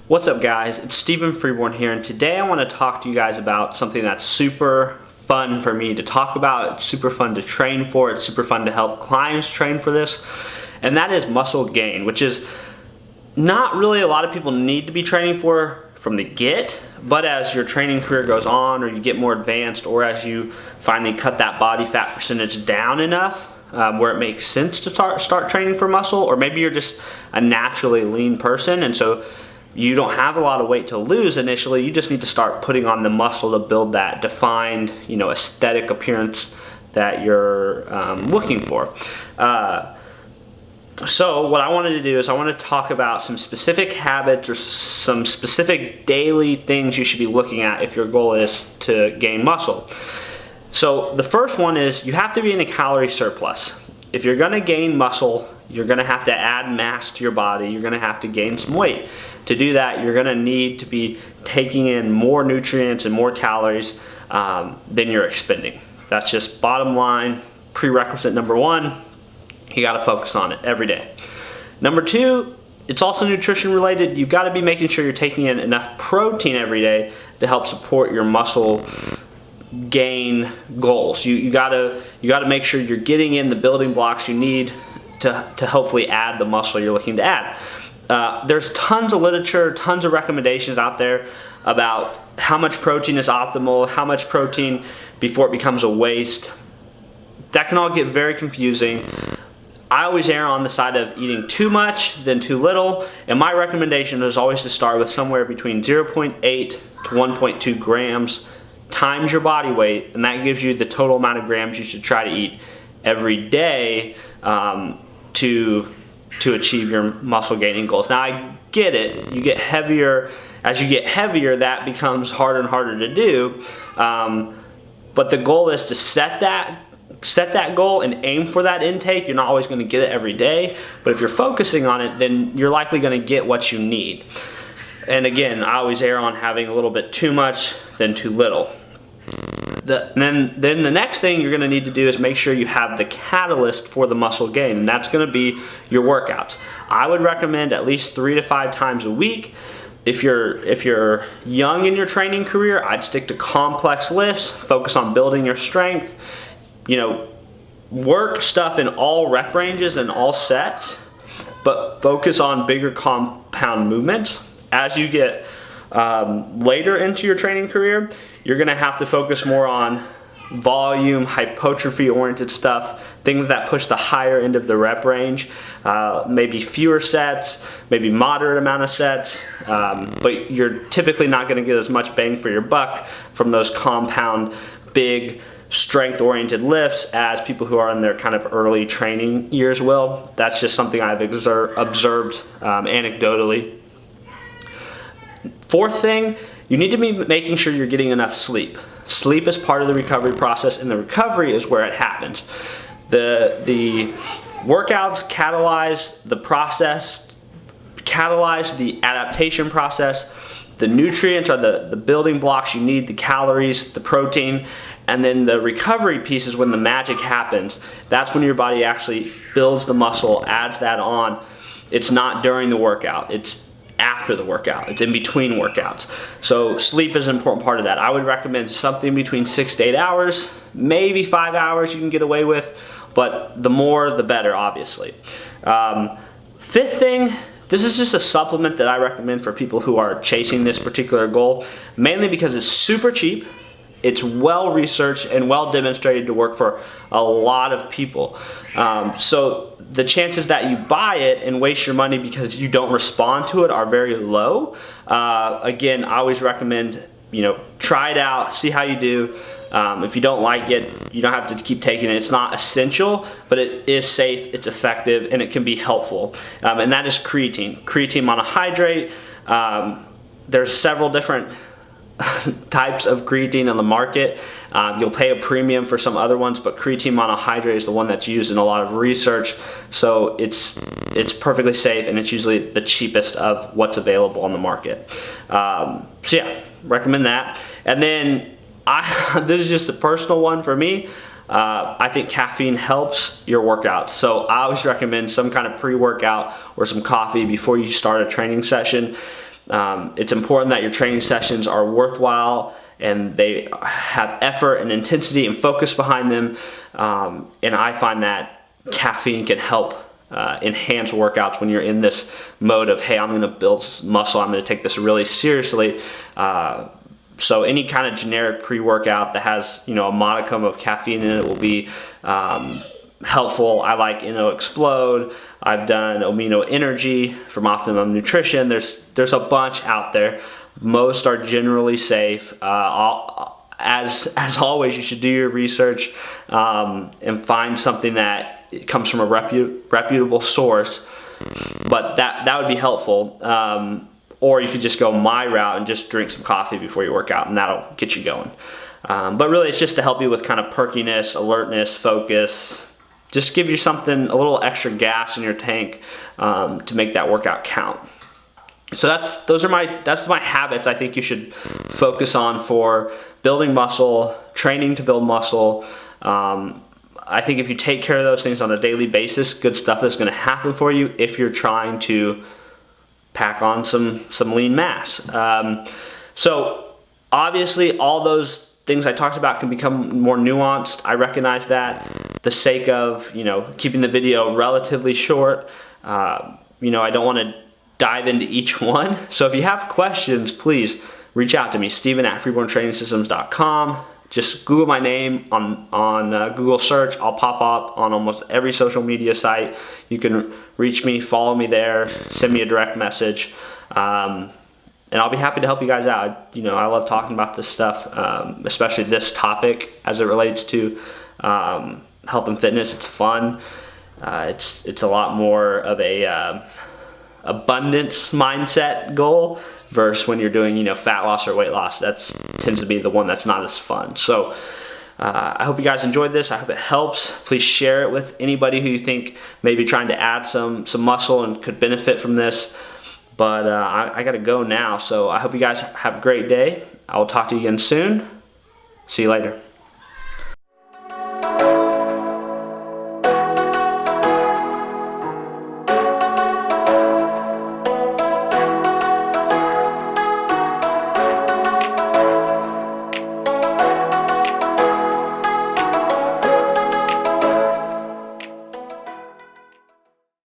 What's up guys, it's Stephen Freeborn here, and today I want to talk to you guys about something that's super fun for me to talk about. It's super fun to train for, it's super fun to help clients train for this, and that is muscle gain, which is not really a lot of people need to be training for from the get, but as your training career goes on or you get more advanced or as you finally cut that body fat percentage down enough where it makes sense to start training for muscle, or maybe you're just a naturally lean person and so you don't have a lot of weight to lose initially, you just need to start putting on the muscle to build that defined, aesthetic appearance that you're looking for. So what I wanted to do is I want to talk about some specific habits or some specific daily things you should be looking at if your goal is to gain muscle. So the first one is you have to be in a calorie surplus. If you're going to gain muscle, you're going to have to add mass to your body. You're going to have to gain some weight. To do that, you're going to need to be taking in more nutrients and more calories than you're expending. That's just bottom line, prerequisite number one. You got to focus on it every day. Number two, it's also nutrition related. You've got to be making sure you're taking in enough protein every day to help support your muscle gain goals. You gotta make sure you're getting in the building blocks you need to hopefully add the muscle you're looking to add. There's tons of literature, tons of recommendations out there about how much protein is optimal, how much protein before it becomes a waste. That can all get very confusing. I always err on the side of eating too much than too little, and my recommendation is always to start with somewhere between 0.8 to 1.2 grams times your body weight, and that gives you the total amount of grams you should try to eat every day to achieve your muscle gaining goals. Now I get it, you get heavier, as you get heavier that becomes harder and harder to do, but the goal is to set that goal and aim for that intake. You're not always going to get it every day, but if you're focusing on it, then you're likely going to get what you need. And again, I always err on having a little bit too much than too little. Then the next thing you're going to need to do is make sure you have the catalyst for the muscle gain, and that's going to be your workouts. I would recommend at least 3 to 5 times a week. If you're young in your training career, I'd stick to complex lifts, focus on building your strength. Work stuff in all rep ranges and all sets, but focus on bigger compound movements. As you get later into your training career, you're going to have to focus more on volume, hypertrophy oriented stuff, things that push the higher end of the rep range, maybe fewer sets, maybe moderate amount of sets, but you're typically not going to get as much bang for your buck from those compound, big, strength-oriented lifts as people who are in their kind of early training years will. That's just something I've observed anecdotally. Fourth thing, you need to be making sure you're getting enough sleep. Sleep is part of the recovery process, and the recovery is where it happens. The workouts catalyze the process, catalyze the adaptation process. The nutrients are the building blocks you need, the calories, the protein, and then the recovery piece is when the magic happens. That's when your body actually builds the muscle, adds that on. It's not during the workout, it's after the workout, it's in between workouts. So sleep is an important part of that. I would recommend something between 6 to 8 hours, maybe 5 hours you can get away with, but the more the better, obviously. Fifth thing, this is just a supplement that I recommend for people who are chasing this particular goal, mainly because it's super cheap, it's well researched and well demonstrated to work for a lot of people. So the chances that you buy it and waste your money because you don't respond to it are very low. Again, I always recommend, try it out, see how you do. If you don't like it, you don't have to keep taking it. It's not essential, but it is safe, it's effective, and it can be helpful. And that is creatine. Creatine monohydrate. There's several different types of creatine on the market. You'll pay a premium for some other ones, but creatine monohydrate is the one that's used in a lot of research, so it's perfectly safe, and it's usually the cheapest of what's available on the market. So yeah, recommend that. And then this is just a personal one for me. I think caffeine helps your workouts, so I always recommend some kind of pre-workout or some coffee before you start a training session. It's important that your training sessions are worthwhile and they have effort and intensity and focus behind them. And I find that caffeine can help enhance workouts when you're in this mode of, hey, I'm going to build muscle, I'm going to take this really seriously. So any kind of generic pre-workout that has, a modicum of caffeine in it will be helpful. I like Explode. I've done Amino Energy from Optimum Nutrition. There's a bunch out there. Most are generally safe. As always, you should do your research and find something that comes from a reputable source. But that would be helpful. Or you could just go my route and just drink some coffee before you work out, and that'll get you going. But really, it's just to help you with kind of perkiness, alertness, focus. Just give you something, a little extra gas in your tank to make that workout count. So that's my habits I think you should focus on for building muscle, training to build muscle. I think if you take care of those things on a daily basis, good stuff is going to happen for you if you're trying to pack on some lean mass. So obviously all those things I talked about can become more nuanced. I recognize that. The sake of keeping the video relatively short, I don't want to dive into each one. So if you have questions, please reach out to me, Steven@freeborntrainingsystems.com. Just Google my name on Google search. I'll pop up on almost every social media site. You can reach me, follow me there, send me a direct message, and I'll be happy to help you guys out. I love talking about this stuff, especially this topic as it relates to health and fitness. It's fun. It's a lot more of a abundance mindset goal versus when you're doing fat loss or weight loss. That tends to be the one that's not as fun. So I hope you guys enjoyed this. I hope it helps. Please share it with anybody who you think may be trying to add some muscle and could benefit from this. But I gotta go now, so I hope you guys have a great day. I will talk to you again soon. See you later.